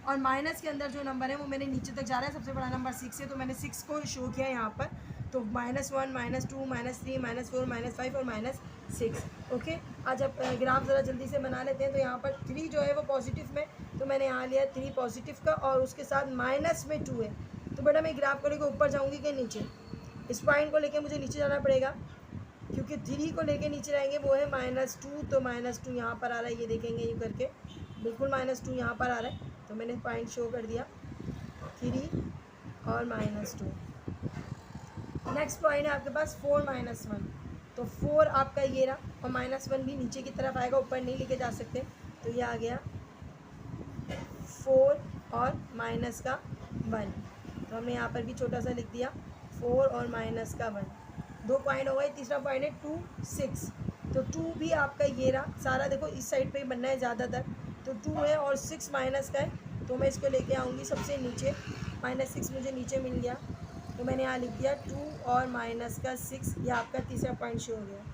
और माइनस के अंदर जो नंबर है वो मेरे नीचे तक जा रहा है। सबसे बड़ा नंबर 6 है, तो मैंने 6 को शो किया यहाँ पर। तो -1 -2 -3 -4 -5 और -6, ओके। आज अब ग्राफ ज़रा जल्दी से बना लेते हैं। तो यहाँ पर 3 जो है वो पॉजिटिव में, तो मैंने यहाँ लिया 3 पॉजिटिव का, और उसके साथ माइनस में 2 है। तो बेटा मैं ग्राफ को लेकर ऊपर जाऊँगी कि नीचे? इस पॉइंट को लेकर मुझे नीचे जाना पड़ेगा, क्योंकि 3 को लेके नीचे रहेंगे वो है -2। तो -2 यहाँ पर आ रहा है, ये देखेंगे यूँ करके, बिल्कुल -2 यहाँ पर आ रहा है। तो मैंने पॉइंट शो कर दिया 3 और -2। नेक्स्ट पॉइंट है आपके पास 4 -1, तो 4 आपका ये रहा, और -1 भी नीचे की तरफ आएगा, ऊपर नहीं लेके जा सकते। तो ये आ गया 4 और माइनस का 1। तो हमने यहाँ पर भी छोटा सा लिख दिया 4 और माइनस का 1। 2 पॉइंट हो गए। तीसरा पॉइंट है 2 6, तो 2 भी आपका ये रहा सारा, देखो इस साइड पे ही बनना है ज़्यादातर। तो 2 है और 6 माइनस का है, तो मैं इसको लेके आऊँगी सबसे नीचे। -6 मुझे नीचे मिल गया, तो मैंने यहाँ लिख दिया 2 और माइनस का 6। ये आपका तीसरा पॉइंट शो हो गया।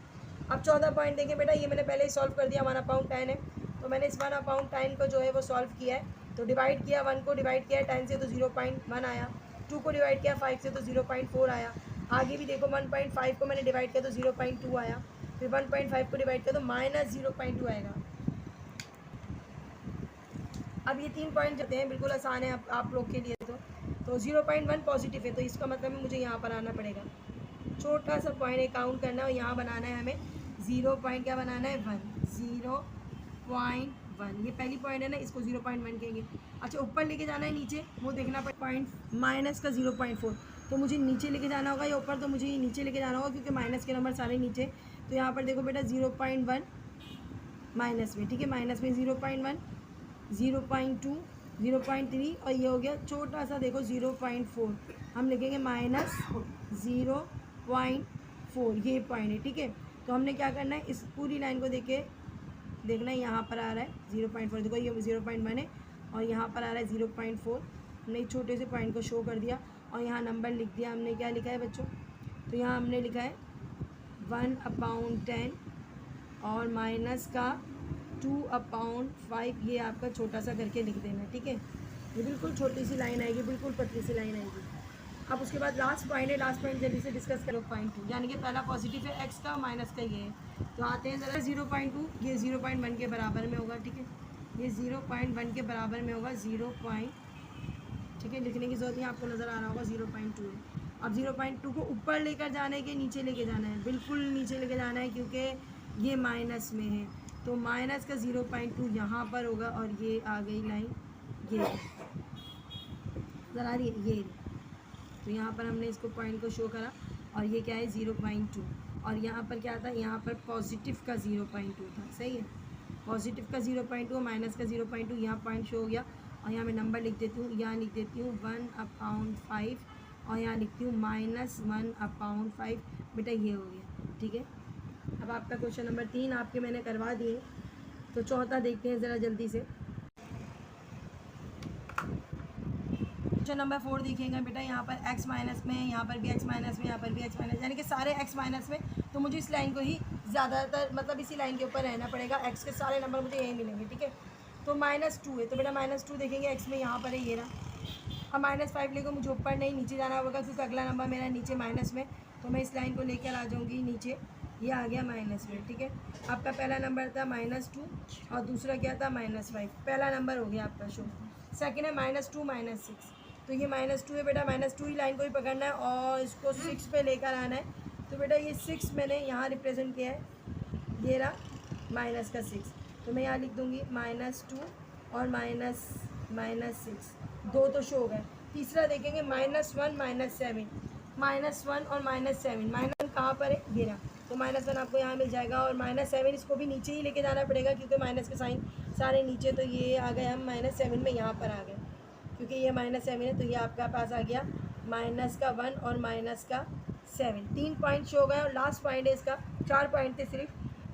अब चौथा पॉइंट देखें बेटा, ये मैंने पहले ही सॉल्व कर दिया, 1/10 है। तो मैंने इस 1/10 को जो है वो सॉल्व किया है। तो डिवाइड किया, 1 को डिवाइड किया 10 से, तो 0.1 आया। 2 को डिवाइड किया 5 से, तो 0.4 आया। आगे भी देखो 1.5 को मैंने डिवाइड किया तो 0.2 आया। फिर 1.5 को डिवाइड किया तो -0.2 आएगा। अब ये 3 पॉइंट जाते हैं, बिल्कुल आसान है आप लोग के लिए। तो 0.1 पॉजिटिव है, तो इसका मतलब है मुझे यहाँ पर आना पड़ेगा। छोटा सा पॉइंट है, काउंट करना है, और यहाँ बनाना है हमें 0. क्या बनाना है 1, 0.1। ये पहली पॉइंट है ना, इसको 0.1 कहेंगे। अच्छा, ऊपर लेके जाना है नीचे, वो देखना पड़ेगा पॉइंट माइनस का 0.4। तो मुझे नीचे लेके जाना होगा या ऊपर? तो मुझे नीचे लेके जाना होगा, क्योंकि माइनस के नंबर सारे नीचे। तो यहाँ पर देखो बेटा 0.1 माइनस में, ठीक है, माइनस में 0.1 0.2 0.3, और ये हो गया छोटा सा देखो 0.4। हम लिखेंगे -0.4, ये पॉइंट है, ठीक है। तो हमने क्या करना है, इस पूरी लाइन को देखना है, यहाँ पर आ रहा है 0.4, देखो ये 0.1 है, और यहाँ पर आ रहा है 0.4। हमने छोटे से पॉइंट को शो कर दिया, और यहाँ नंबर लिख दिया हमने। क्या लिखा है बच्चों? तो यहाँ हमने लिखा है 1/10 और माइनस का 2/5, ये आपका छोटा सा करके लिख देना, ठीक है। ये बिल्कुल छोटी सी लाइन आएगी, बिल्कुल पतली सी लाइन आएगी। अब उसके बाद लास्ट पॉइंट है, लास्ट पॉइंट जल्दी से डिस्कस करो। पॉइंट 2, यानी कि पहला पॉजिटिव है x का, माइनस का ये है। तो आते हैं ज़रा 0.2, ये 0.1 के बराबर में होगा, ठीक है। ये 0.1 के बराबर में होगा, 0. ठीक है, लिखने की जरूरत नहीं, आपको नज़र आ रहा होगा 0.2 है। अब 0.2 को ऊपर लेकर जाना है कि नीचे लेके जाना है? बिल्कुल नीचे लेके जाना है, क्योंकि ये माइनस में है। तो माइनस का 0.2 यहाँ पर होगा, और ये आ गई लाइन, ये नज़र आ रही है, ये। तो यहाँ पर हमने इसको पॉइंट को शो करा, और ये क्या है 0.2, और यहाँ पर क्या था, यहाँ पर पॉजिटिव का 0.2 था, सही है। पॉजिटिव का 0.2, माइनस का 0.2, यहाँ पॉइंट शो हो गया। और यहाँ मैं नंबर लिख देती हूँ, यहाँ लिख देती हूँ 1/5, और यहाँ लिखती हूँ -1/5। बेटा ये हो गया, ठीक है। अब आपका क्वेश्चन नंबर 3 आपके मैंने करवा दिए। तो चौथा देखते हैं ज़रा जल्दी से। क्वेश्चन नंबर 4 देखेंगे बेटा, यहाँ पर x माइनस में, यहाँ पर भी x माइनस में, यहाँ पर भी x माइनस, यानी कि सारे x माइनस में। तो मुझे इस लाइन को ही ज़्यादातर, मतलब इसी लाइन के ऊपर रहना पड़ेगा। x के सारे नंबर मुझे यही मिलेंगे, ठीक है। तो -2 है, तो बेटा -2 देखेंगे x में, यहाँ पर है ये रहा। अब -5 लेकर मुझे ऊपर नहीं नीचे जाना होगा, क्योंकि अगला नंबर मेरा नीचे माइनस में। तो मैं इस लाइन को लेकर आ जाऊँगी नीचे, ये आ गया माइनस में, ठीक है। आपका पहला नंबर था -2 और दूसरा क्या था -5। पहला नंबर हो गया आपका शो। सेकंड है -2 -6, तो ये -2 है बेटा, -2 ही लाइन को ही पकड़ना है और इसको 6 पे लेकर आना है। तो बेटा ये 6 मैंने यहाँ रिप्रेजेंट किया है, ये रहा माइनस का 6। तो मैं यहाँ लिख दूँगी -2 और -6, 2 तो शो हो गए। तीसरा देखेंगे -1 -7, -1 और -7, -1 कहाँ पर है, ये रहा। तो -1 आपको यहाँ मिल जाएगा, और -7 इसको भी नीचे ही लेके जाना पड़ेगा, क्योंकि माइनस के साइन सारे नीचे। तो ये आ गए हम -7 में, यहाँ पर आ गए, क्योंकि ये -7 है। तो ये आपका पास आ गया -1 और -7। 3 पॉइंट शो गए, और लास्ट पॉइंट है इसका, 4 पॉइंट थे सिर्फ।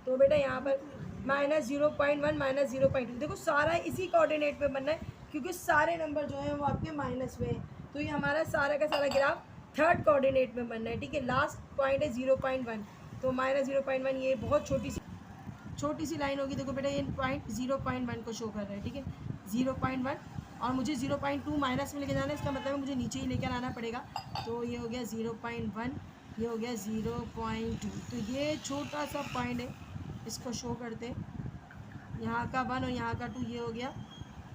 तो बेटा यहाँ पर -0.1 -0.2। देखो सारा इसी कोऑर्डिनेट पे बनना है क्योंकि सारे नंबर जो हैं वो आपके माइनस में हैं। तो ये हमारा सारा का सारा ग्राफ थर्ड कोऑर्डिनेट में बनना है, ठीक है। लास्ट पॉइंट है 0.1, तो -0.1 ये बहुत छोटी सी लाइन होगी। देखो बेटा ये पॉइंट 0.1 को शो कर रहा है, ठीक है, 0.1। और मुझे 0.2 माइनस में लेके जाना है, इसका मतलब है मुझे नीचे ही लेकर आना पड़ेगा। तो ये हो गया 0.1, ये हो गया 0.2। तो ये छोटा सा पॉइंट है, इसको शो करते, यहाँ का 1 और यहाँ का 2, ये हो गया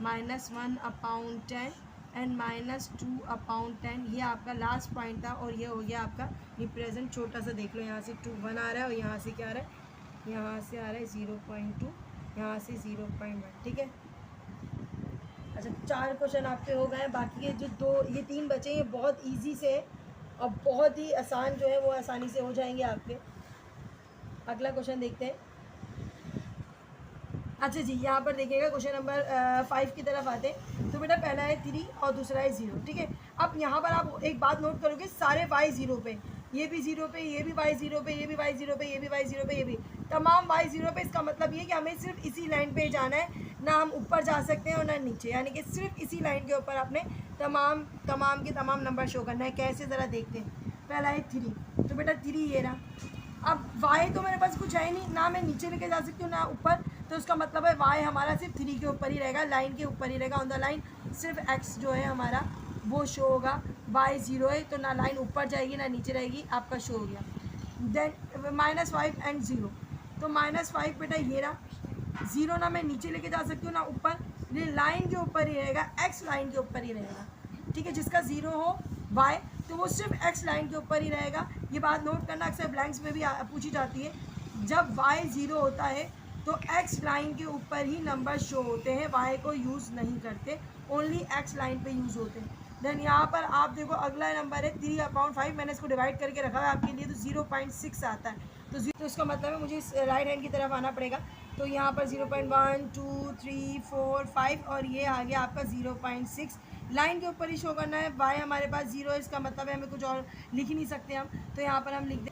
-1/10 एंड -2/10। ये आपका लास्ट पॉइंट था और ये हो गया आपका रिप्रेजेंट। छोटा सा देख लो, यहाँ से 1 आ रहा है और यहाँ से क्या आ रहा है, यहाँ से आ रहा है 0.2, यहाँ से 0.1, ठीक है। अच्छा 4 क्वेश्चन आपके हो गए। बाकी के जो ये 3 बचे ये बहुत इजी से और बहुत ही आसान जो है वो आसानी से हो जाएंगे आपके। अगला क्वेश्चन देखते हैं। अच्छा जी, यहाँ पर देखिएगा क्वेश्चन नंबर 5 की तरफ आते हैं। तो बेटा पहला है 3 और दूसरा है 0, ठीक है। अब यहाँ पर आप एक बात नोट करोगे, सारे y 0 पे, ये भी 0 पे, ये भी y 0 पे, ये भी y 0 पे, ये भी y 0 पे, ये भी तमाम y 0 पे। इसका मतलब ये कि हमें सिर्फ इसी लाइन पे जाना है, ना हम ऊपर जा सकते हैं और ना नीचे, यानी कि सिर्फ इसी लाइन के ऊपर अपने तमाम के तमाम नंबर शो करना है। कैसे ज़रा देखते हैं। पहला है 3, तो बेटा 3 ये रहा। अब y तो मेरे पास कुछ है नहीं, ना मैं नीचे लेके जा सकती हूँ ना ऊपर, तो इसका मतलब है y हमारा सिर्फ 3 के ऊपर ही रहेगा, लाइन के ऊपर ही रहेगा। ऑन द लाइन सिर्फ x जो है हमारा वो शो होगा। y 0 है तो ना लाइन ऊपर जाएगी ना नीचे रहेगी, आपका शो हो गया। देन -5 एंड 0, तो -5 बेटा ये रहा। 0 ना मैं नीचे लेके जा सकती हूँ ना ऊपर, ये लाइन के ऊपर ही रहेगा, x लाइन के ऊपर ही रहेगा, ठीक है। जिसका 0 हो y तो वो सिर्फ x लाइन के ऊपर ही रहेगा। ये बात नोट करना, अक्सर ब्लैंक्स में भी पूछी जाती है। जब y 0 होता है तो x लाइन के ऊपर ही नंबर शो होते हैं, y को यूज़ नहीं करते, ओनली x लाइन पे यूज़ होते हैं। देन यहाँ पर आप देखो अगला नंबर है 3/5, मैंने इसको डिवाइड करके रखा है आपके लिए, तो 0.6 आता है। तो इसका मतलब है मुझे इस राइट हैंड की तरफ आना पड़ेगा। तो यहाँ पर 0.1 2 3 4 5 और ये आ गया आपका 0.6, लाइन के ऊपर ही शो करना है। y हमारे पास 0 है, इसका मतलब है हमें कुछ और लिख ही नहीं सकते हम, तो यहाँ पर हम लिख दें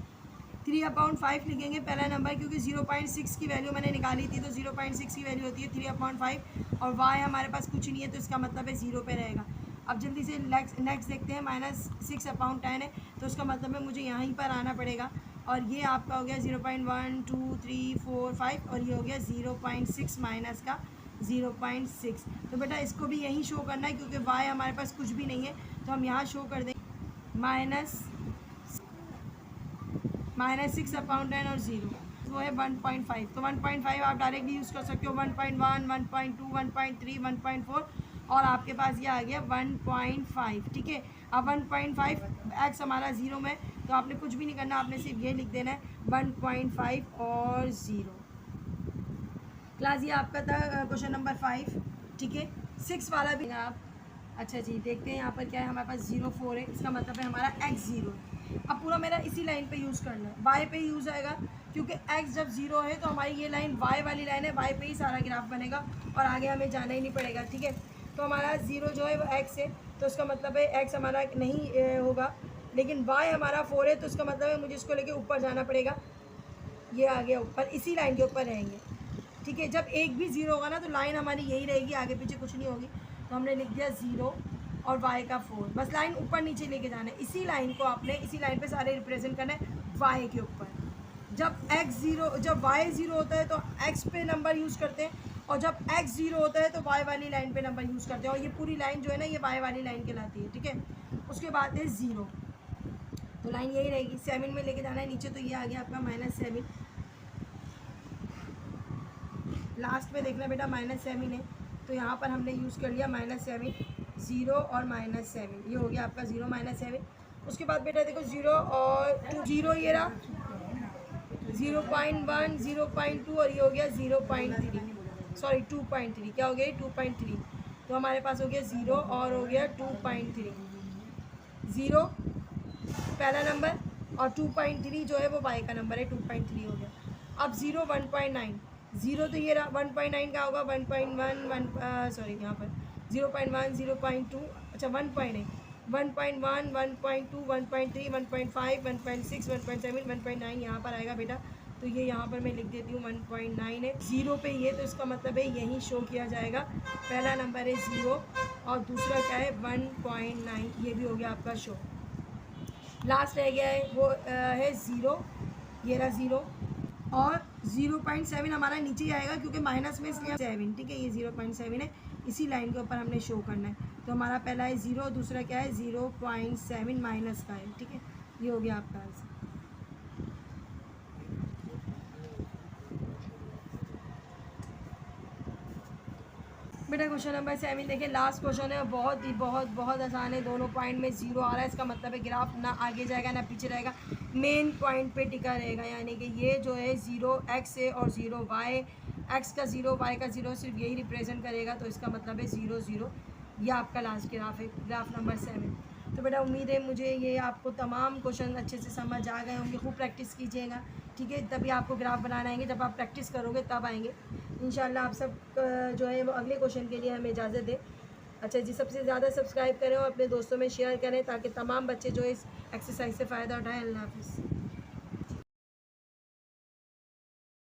3/5 लिखेंगे पहला नंबर, क्योंकि 0.6 की वैल्यू मैंने निकाली थी, तो 0.6 की वैल्यू होती है 3/5 और y हमारे पास कुछ नहीं है, तो इसका मतलब है 0 पे रहेगा। अब जल्दी से नेक्स्ट देखते हैं, -6/10 है, तो उसका मतलब है मुझे यहीं पर आना पड़ेगा और ये आपका हो गया 0.1 2 3 4 5 और ये हो गया 0.6 माइनस का 0.6। तो बेटा इसको भी यहीं शो करना है क्योंकि y हमारे पास कुछ भी नहीं है, तो हम यहाँ शो कर देंगे -6/10 और 0 वो है 1.5। तो 1.5 आप डायरेक्टली यूज़ कर सकते हो, 1.1 1.2 1.3 1.4 और आपके पास ये आ गया 1.5, ठीक है। अब 1.5 x हमारा 0 में, तो आपने कुछ भी नहीं करना, आपने सिर्फ ये लिख देना है 1.5 और 0। क्लास ये आपका था क्वेश्चन नंबर 5, ठीक है। 6 वाला भी आप अच्छा जी देखते हैं यहाँ पर क्या है। हमारे पास 0.4 है, इसका मतलब है हमारा x 0 है। अब पूरा मेरा इसी लाइन पे यूज़ करना है, y पे ही यूज़ आएगा क्योंकि x जब 0 है तो हमारी ये लाइन y वाली लाइन है, y पे ही सारा ग्राफ बनेगा और आगे हमें जाना ही नहीं पड़ेगा, ठीक है। तो हमारा 0 जो है वो x है, तो उसका मतलब है x हमारा नहीं होगा, लेकिन y हमारा 4 है, तो उसका मतलब है मुझे इसको लेके ऊपर जाना पड़ेगा। ये आ गया ऊपर, इसी लाइन के ऊपर रहेंगे, ठीक है। जब एक भी 0 होगा ना तो लाइन हमारी यही रहेगी, आगे पीछे कुछ नहीं होगी। तो हमने लिख दिया 0 और y का 4, बस लाइन ऊपर नीचे लेके जाना है। इसी लाइन को आपने इसी लाइन पे सारे रिप्रेजेंट करना है y के ऊपर। जब y 0 होता है तो x पे नंबर यूज़ करते हैं और जब x 0 होता है तो y वाली लाइन पे नंबर यूज़ करते हैं और ये पूरी लाइन जो है ना ये y वाली लाइन कहलाती है, ठीक है। उसके बाद है 0, तो लाइन यही रहेगी, 7 में लेके जाना है नीचे, तो ये आ गया आपका -7। लास्ट में देखना बेटा -7 है, तो यहाँ पर हमने यूज़ कर लिया -7, 0 और -7, ये हो गया आपका 0 -7। उसके बाद बेटा देखो 0 और 2, 0 ये रहा, 0.1 0.2 और ये हो गया 2.3, क्या हो गया 2.3। तो हमारे पास हो गया 0 और हो गया 2.3, 0 पहला नंबर और 2.3 जो है वो y का नंबर है, 2.3 हो गया। अब 0 1.9, 0 तो ये रहा, 1.9 का होगा 1.1 सॉरी यहाँ पर 0.1 0.2 अच्छा 1.8 1.1 1.2 1.3 1.5 1.6 1.7 1.9 यहाँ पर आएगा बेटा तो ये यहाँ पर मैं लिख देती हूँ 1.9 है। 0 पे ये, तो इसका मतलब है यहीं शो किया जाएगा। पहला नंबर है 0 और दूसरा क्या है 1.9, ये भी हो गया आपका शो। लास्ट रह गया है वो है 0, ये रहा 0 और 0.7 हमारा नीचे ही आएगा क्योंकि माइनस में, इसलिए 7, ठीक है, ये 0.7 है, इसी लाइन के ऊपर हमने शो करना है। तो हमारा पहला है 0, दूसरा क्या है 0.7 माइनस का है, ठीक है, ये हो गया आपका आंसर। बेटा क्वेश्चन नंबर 7 देखिए, लास्ट क्वेश्चन है, बहुत ही बहुत आसान है। दोनों पॉइंट में 0 आ रहा है, इसका मतलब है ग्राफ ना आगे जाएगा ना पीछे रहेगा, मेन पॉइंट पे टिका रहेगा। यानी कि ये जो है 0 x है और 0 y, x का 0 y का 0 सिर्फ यही रिप्रेजेंट करेगा, तो इसका मतलब है 0 0। ये आपका लास्ट ग्राफ है, ग्राफ नंबर 7। तो बेटा उम्मीद है मुझे ये आपको तमाम क्वेश्चन अच्छे से समझ आ गए होंगे। खूब प्रैक्टिस कीजिएगा, ठीक है, तभी आपको ग्राफ बनाना आएंगे। जब आप प्रैक्टिस करोगे तब आएंगे इंशाल्लाह। आप सब जो है वो अगले क्वेश्चन के लिए हमें इजाज़त दें। अच्छा जी, सबसे ज़्यादा सब्सक्राइब करें और अपने दोस्तों में शेयर करें ताकि तमाम बच्चे जो इस एक्सरसाइज से फ़ायदा उठाएं। अल्लाह हाफ़िज़।